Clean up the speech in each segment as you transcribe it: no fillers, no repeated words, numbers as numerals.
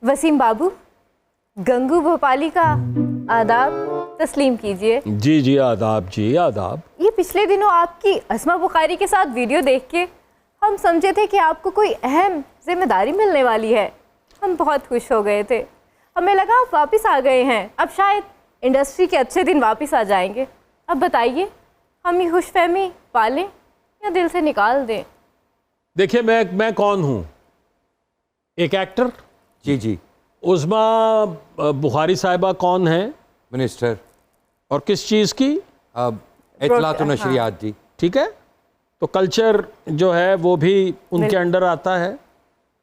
वसीम बाबू, गंगू भोपाली का आदाब तस्लीम कीजिए। जी जी आदाब, जी आदाब। ये पिछले दिनों आपकी अस्मा बुखारी के साथ वीडियो देख के हम समझे थे कि आपको कोई अहम जिम्मेदारी मिलने वाली है। हम बहुत खुश हो गए थे, हमें लगा आप वापस आ गए हैं, अब शायद इंडस्ट्री के अच्छे दिन वापस आ जाएंगे। अब बताइए, हम ये खुशफहमी पालें या दिल से निकाल दें? देखिए, मैं कौन हूँ? एक एक्टर। जी जी। उस्मा बुखारी साहिबा कौन है? मिनिस्टर। और किस चीज़ की? इत्तलात व नशरियात जी। ठीक है, तो कल्चर जो है वो भी उनके अंडर आता है।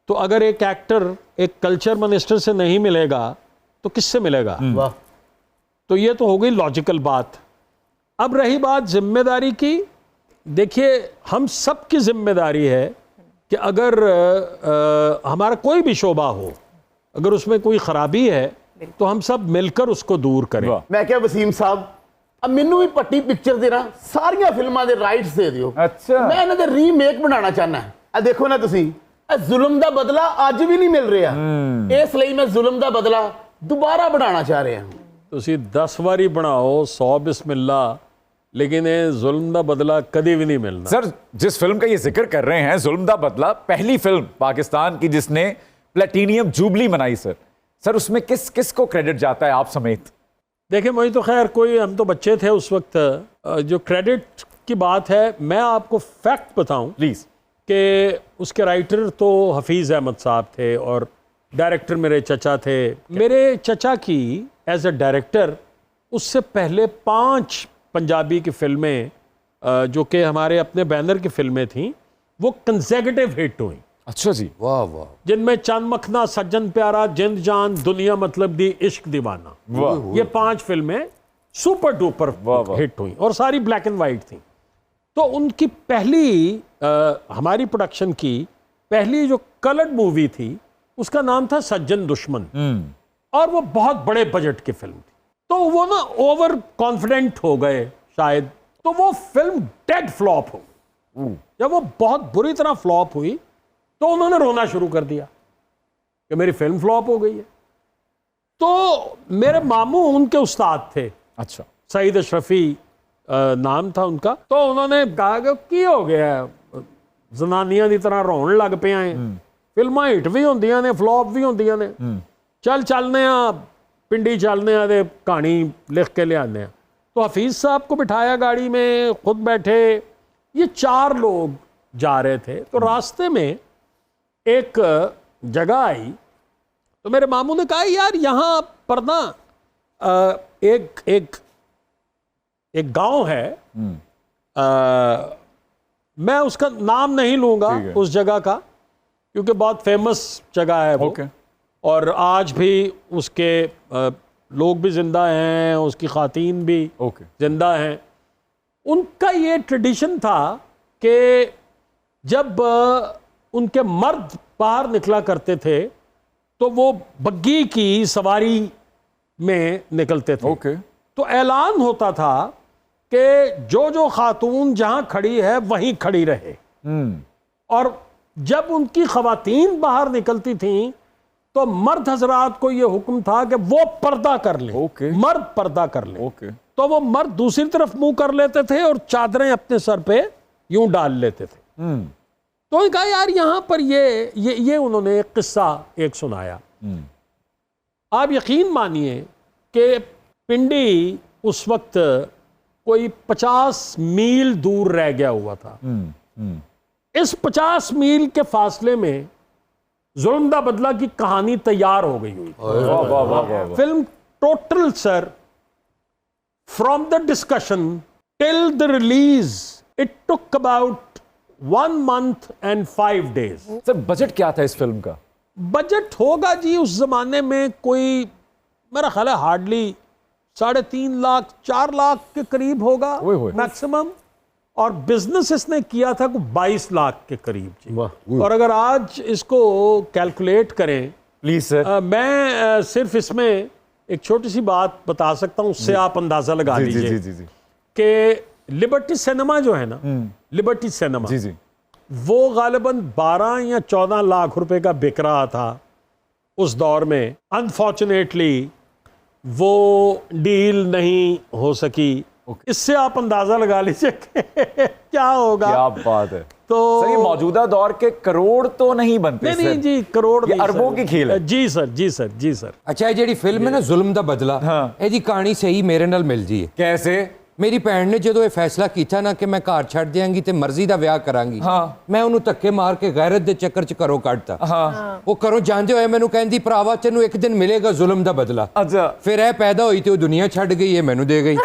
तो अगर एक एक्टर एक कल्चर मिनिस्टर से नहीं मिलेगा तो किससे मिलेगा? वाह। तो ये तो हो गई लॉजिकल बात। अब रही बात जिम्मेदारी की। देखिए, हम सब की जिम्मेदारी है कि अगर हमारा कोई भी शोबा हो, अगर उसमें कोई खराबी है तो हम सब मिलकर उसको दूर करें। मैं क्या वसीम साहब, अब मैनू भी पट्टी पिक्चर दे रहा सारिया फिल्मां दे राइट्स दे दियो। अच्छा, मैं इन्हां दे रीमेक बनाना चाहना है। आ देखो ना तुसी, जुल्म दा बदला अज भी नहीं मिल रहा, इसलिए मैं जुल्म दा बदला दोबारा बनाना चाह रहा हूं। तुसी 10 बारी बनाओ 100 बिस्मिल्ला, लेकिन ये जुल्म दा बदला कभी भी नहीं मिलना। सर जिस फिल्म का ये जिक्र कर रहे हैं, जुल्म दा बदला, पहली फिल्म पाकिस्तान की जिसने प्लेटिनियम जुबली मनाई सर उसमें किस को क्रेडिट जाता है, आप समेत? देखिए, मुझे तो खैर कोई, हम तो बच्चे थे उस वक्त। जो क्रेडिट की बात है, मैं आपको फैक्ट बताऊं प्लीज, कि उसके राइटर तो हफीज़ अहमद साहब थे और डायरेक्टर मेरे चचा थे। मेरे चचा की एज अ डायरेक्टर उससे पहले 5 पंजाबी की फिल्में जो कि हमारे अपने बैनर की फिल्में थीं, वो कंसेक्यूटिव हिट हुई। अच्छा जी, वाह वाह। जिनमें चंद मखना, सज्जन प्यारा, जिंद जान, दुनिया मतलब दी, इश्क दीवाना, वाह, ये 5 फिल्में सुपर डुपर हिट हुई और सारी ब्लैक एंड वाइट थी। तो उनकी पहली हमारी प्रोडक्शन की पहली जो कलर्ड मूवी थी उसका नाम था सज्जन दुश्मन, और वो बहुत बड़े बजट की फिल्म थी। तो वो ना ओवर कॉन्फिडेंट हो गए शायद, तो वो फिल्म डेड फ्लॉप हो। जब वो बहुत बुरी तरह फ्लॉप हुई तो उन्होंने रोना शुरू कर दिया कि मेरी फिल्म फ्लॉप हो गई है। तो मेरे मामू उनके उस्ताद थे। अच्छा, सईद अशरफी नाम था उनका। तो उन्होंने कहा कि की हो गया, जनानियां की तरह रोन लग पे हैं, फिल्मां हिट भी होंदियां ने, फ्लॉप भी होंदियां ने, चलने आ पिंडी चलने आ दे कहानी लिख के ले आने। तो हफीज़ साहब को बिठाया गाड़ी में, खुद बैठे, ये 4 लोग जा रहे थे। तो रास्ते में एक जगह आई, तो मेरे मामू ने कहा यार यहाँ पर ना एक गांव है, मैं उसका नाम नहीं लूंगा उस जगह का, क्योंकि बहुत फेमस जगह है वो। और आज भी उसके लोग भी जिंदा हैं, उसकी खातीन भी जिंदा हैं। उनका ये ट्रेडिशन था कि जब उनके मर्द बाहर निकला करते थे तो वो बग्गी की सवारी में निकलते थे। तो ऐलान होता था कि जो खातून जहां खड़ी है वहीं खड़ी रहे। और जब उनकी खवातीन बाहर निकलती थीं तो मर्द हजरात को यह हुक्म था कि वो पर्दा कर ले, मर्द पर्दा कर ले। तो वो मर्द दूसरी तरफ मुंह कर लेते थे और चादरें अपने सर पे यूं डाल लेते थे। तो उन्होंने कहा यार यहाँ पर ये उन्होंने एक किस्सा एक सुनाया। आप यकीन मानिए कि पिंडी उस वक्त कोई 50 मील दूर रह गया हुआ था। इस 50 मील के फासले में जुल्म दा बदला की कहानी तैयार हो गई हुई। Film total sir, from the discussion till the release, it took about 1 month and 5 days। Sir budget क्या था इस फिल्म का? बजट होगा जी उस जमाने में कोई, मेरा ख्याल है हार्डली 3.5 लाख 4 लाख के करीब होगा मैक्सिमम। और बिजनेस इसने किया था को 22 लाख के करीब जी। और अगर आज इसको कैलकुलेट करें प्लीज सर, मैं सिर्फ इसमें एक छोटी सी बात बता सकता हूं, उससे आप अंदाजा लगा लीजिए कि लिबर्टी सिनेमा जो है ना, लिबर्टी सिनेमा वो गालिबन 12 या 14 लाख रुपए का बिक रहा था उस दौर में अनफॉर्चुनेटली वो डील नहीं हो सकी। इससे आप अंदाजा लगा लीजिए कि क्या होगा। क्या बात है। तो सर ये मौजूदा दौर के करोड़ तो नहीं बनते नहीं सर। नहीं जी, करोड़ ये नहीं अरबों सर। की खेल है। जी सर, जी सर, जी सर। ਅੱਛਾ ਇਹ ਜਿਹੜੀ ਫਿਲਮ ਹੈ ਨਾ ਜ਼ੁਲਮ ਦਾ ਬਦਲਾ, ਇਹਦੀ ਕਹਾਣੀ ਸਹੀ ਮੇਰੇ ਨਾਲ ਮਿਲਦੀ ਹੈ। कैसे? ਮੇਰੀ ਭੈਣ ਨੇ ਜਦੋਂ ਇਹ ਫੈਸਲਾ ਕੀਤਾ ਨਾ ਕਿ ਮੈਂ ਘਰ ਛੱਡ ਦਿਆਂਗੀ ਤੇ ਮਰਜ਼ੀ ਦਾ ਵਿਆਹ ਕਰਾਂਗੀ, ਮੈਂ ਉਹਨੂੰ ਧੱਕੇ ਮਾਰ ਕੇ ਗੈਰਤ ਦੇ ਚੱਕਰ 'ਚ ਘਰੋਂ ਕੱਢਤਾ। ਉਹ ਘਰੋਂ ਜਾਂਦੇ ਹੋਏ ਮੈਨੂੰ ਕਹਿੰਦੀ ਭਰਾਵਾ ਤੈਨੂੰ ਇੱਕ ਦਿਨ ਮਿਲੇਗਾ ਜ਼ੁਲਮ ਦਾ ਬਦਲਾ। अच्छा। ਫਿਰ ਇਹ ਪੈਦਾ ਹੋਈ ਤੇ ਉਹ ਦੁਨੀਆ ਛੱਡ ਗਈ, ਇਹ ਮੈਨੂੰ ਦੇ ਗਈ।